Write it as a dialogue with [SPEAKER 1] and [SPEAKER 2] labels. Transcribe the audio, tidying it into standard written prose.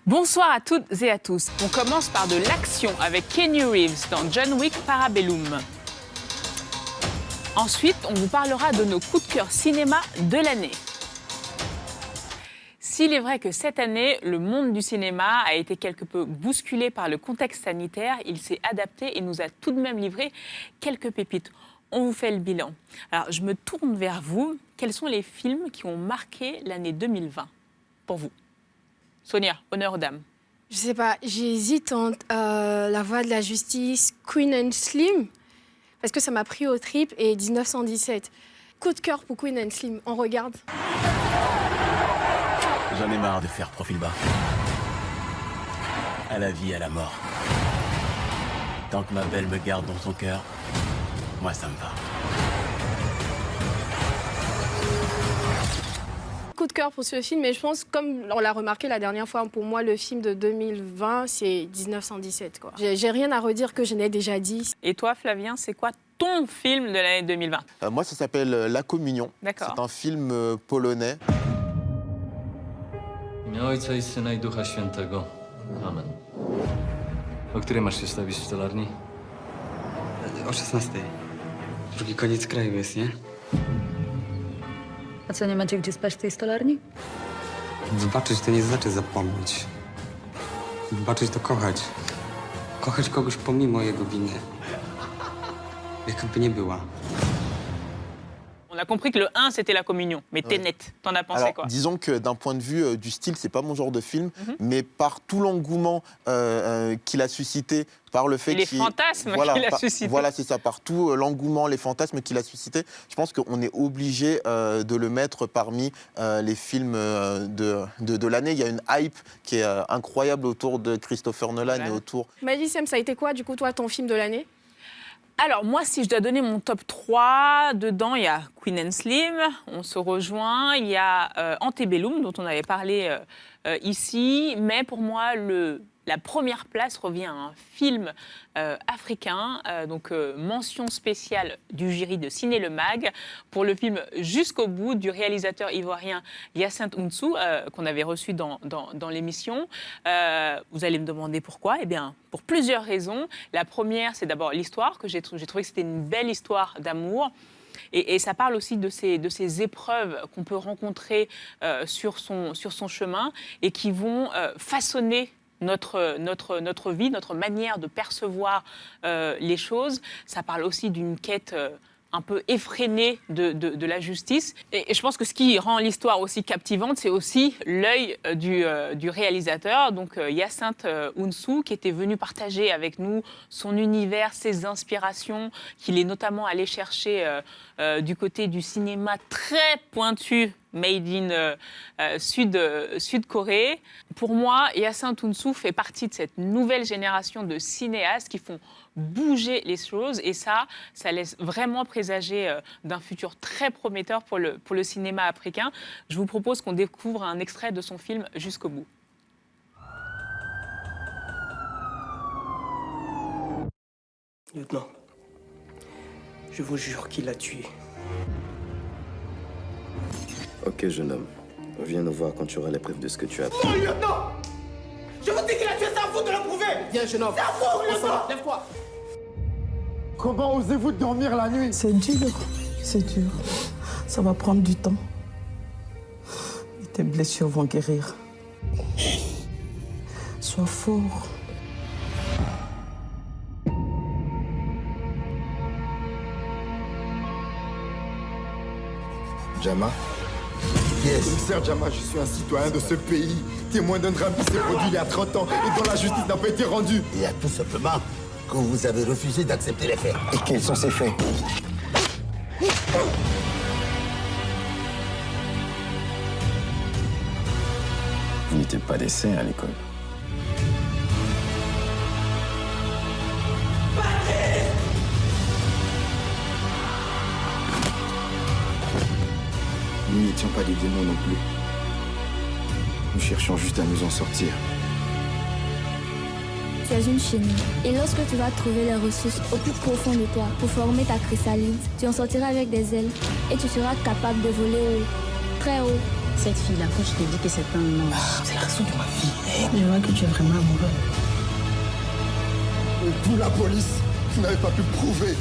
[SPEAKER 1] Bonsoir à toutes et à tous. On commence par de l'action avec Keanu Reeves dans John Wick Parabellum. Ensuite, on vous parlera de nos coups de cœur cinéma de l'année. S'il est vrai que cette année, le monde du cinéma a été quelque peu bousculé par le contexte sanitaire, il s'est adapté et nous a tout de même livré quelques pépites. On vous fait le bilan. Alors, je me tourne vers vous. Quels sont les films qui ont marqué l'année 2020 pour vous? Sonia, honneur aux dames.
[SPEAKER 2] Je sais pas, j'hésite entre La Voix de la Justice, Queen and Slim, parce que ça m'a pris aux tripes, et 1917. Coup de cœur pour Queen and Slim, on regarde.
[SPEAKER 3] J'en ai marre de faire profil bas. À la vie, à la mort. Tant que ma belle me garde dans son cœur, moi ça me va.
[SPEAKER 2] Coup de cœur pour ce film, mais je pense, comme on l'a remarqué la dernière fois, pour moi, le film de 2020, c'est 1917, quoi. J'ai rien à redire que je n'ai déjà dit.
[SPEAKER 1] Et toi, Flavien, c'est quoi ton film de l'année 2020?
[SPEAKER 4] Moi, ça s'appelle La Communion.
[SPEAKER 1] D'accord.
[SPEAKER 4] C'est un film polonais.
[SPEAKER 5] W imię Ojca i Syna i Ducha Świętego. Amen. O której masz się stawić w stolarni?
[SPEAKER 6] O 16. Drugi koniec kraju jest, nie?
[SPEAKER 7] A co, nie macie gdzie spać w tej stolarni?
[SPEAKER 6] Wybaczyć to nie znaczy zapomnieć. Wybaczyć to kochać. Kochać kogoś pomimo jego winy. Jaka by nie była.
[SPEAKER 1] On a compris que le 1, c'était La Communion. Mais Tenet, t'en as pensé
[SPEAKER 4] Alors,
[SPEAKER 1] quoi?
[SPEAKER 4] disons que d'un point de vue du style, c'est pas mon genre de film, mais par tout l'engouement qu'il a suscité, par le fait
[SPEAKER 1] Et les
[SPEAKER 4] qu'il...
[SPEAKER 1] fantasmes qu'il a suscité.
[SPEAKER 4] Voilà, c'est ça, par tout l'engouement, les fantasmes qu'il a suscité, je pense qu'on est obligé de le mettre parmi les films de l'année. Il y a une hype qui est incroyable autour de Christopher Nolan
[SPEAKER 1] Voilà.
[SPEAKER 4] et autour...
[SPEAKER 2] Mehdi, Sam, ça a été quoi, du coup, toi, ton film de l'année?
[SPEAKER 1] Alors, moi, si je dois donner mon top 3, dedans, il y a Queen and Slim, on se rejoint, il y a Antebellum, dont on avait parlé ici, mais pour moi, la première place revient à un film africain, donc mention spéciale du jury de Ciné Le Mag pour le film Jusqu'au bout du réalisateur ivoirien Hyacinthe Ounsou, qu'on avait reçu dans l'émission. Vous allez me demander pourquoi. Eh bien, pour plusieurs raisons. La première, c'est d'abord l'histoire, que j'ai trouvé que c'était une belle histoire d'amour. Et ça parle aussi de ces épreuves qu'on peut rencontrer sur son chemin et qui vont façonner notre vie, notre manière de percevoir les choses. Ça parle aussi d'une quête un peu effrénée de la justice. Et je pense que ce qui rend l'histoire aussi captivante, c'est aussi l'œil du réalisateur, donc Hyacinthe Ounsou, qui était venu partager avec nous son univers, ses inspirations, qu'il est notamment allé chercher du côté du cinéma très pointu, made in Sud-Corée. Pour moi, Hyacinthe Ounsou fait partie de cette nouvelle génération de cinéastes qui font bouger les choses, et ça laisse vraiment présager d'un futur très prometteur pour le cinéma africain. Je vous propose qu'on découvre un extrait de son film Jusqu'au bout.
[SPEAKER 8] Lieutenant, je vous jure qu'il l'a tué.
[SPEAKER 9] Ok, jeune homme. Viens nous voir quand tu auras les preuves de ce que tu as fait.
[SPEAKER 8] Non, lieutenant! Je vous dis qu'il a tué, c'est à vous de le prouver!
[SPEAKER 10] Viens, jeune homme.
[SPEAKER 8] C'est à vous, lieutenant!
[SPEAKER 10] Lève-toi.
[SPEAKER 11] Comment osez-vous dormir la nuit?
[SPEAKER 12] C'est dur, c'est dur. Ça va prendre du temps. Et tes blessures vont guérir. Sois fort.
[SPEAKER 9] Jama?
[SPEAKER 11] Yes. Commissaire Jama, je suis un citoyen de ce pays, témoin d'un drame qui s'est produit il y a 30 ans et dont la justice n'a pas été rendue.
[SPEAKER 9] Il y a tout simplement que vous avez refusé d'accepter les faits. Et quels sont ces faits?
[SPEAKER 3] Vous n'étiez pas des saints à l'école.
[SPEAKER 9] Nous n'étions pas des démons non plus. Nous cherchions juste à nous en sortir.
[SPEAKER 13] Tu es une chenille. Et lorsque tu vas trouver les ressources au plus profond de toi pour former ta chrysalide, tu en sortiras avec des ailes et tu seras capable de voler haut, très haut,
[SPEAKER 7] Cette fille-là, quand je t'ai dit que c'est un ange,
[SPEAKER 8] C'est la raison de ma vie.
[SPEAKER 7] je vois que tu es vraiment amoureux.
[SPEAKER 11] Et vous, la police, vous n'avez pas pu prouver